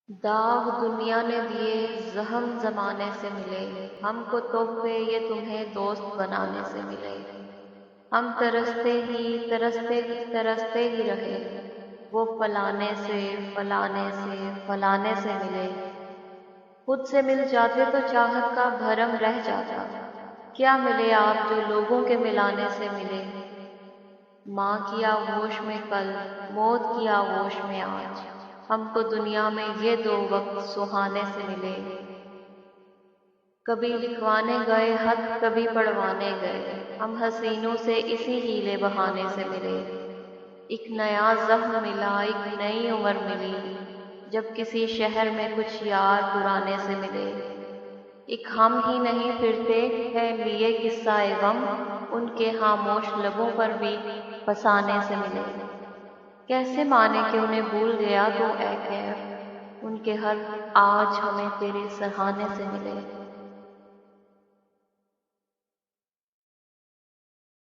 داغ دنیا نے دیے زخم زمانے سے ملے، ہم کو تحفے یہ تمہیں دوست بنانے سے ملے۔ ہم ترستے ہی رہے، وہ فلانے سے فلانے سے فلانے سے ملے۔ خود سے مل جاتے تو چاہت کا بھرم رہ جاتا، کیا ملے آپ جو لوگوں کے ملانے سے ملے۔ ماں کی آغوش میں کل، موت کی آغوش میں آج، ہم کو دنیا میں یہ دو وقت سہانے سے ملے۔ کبھی لکھوانے گئے خط، کبھی پڑھوانے گئے، ہم حسینوں سے اسی ہیلے بہانے سے ملے۔ ایک نیا زخم ملا، ایک نئی عمر ملی، جب کسی شہر میں کچھ یار پرانے سے ملے۔ ایک ہم ہی نہیں پھرتے ہیں لیے قصہ غم، ان کے خاموش لبوں پر بھی فسانے سے ملے۔ کیسے مانے کہ انہیں بھول گیا تو اے کیف، ان کے خط آج ہمیں تیرے سراہنے سے ملے۔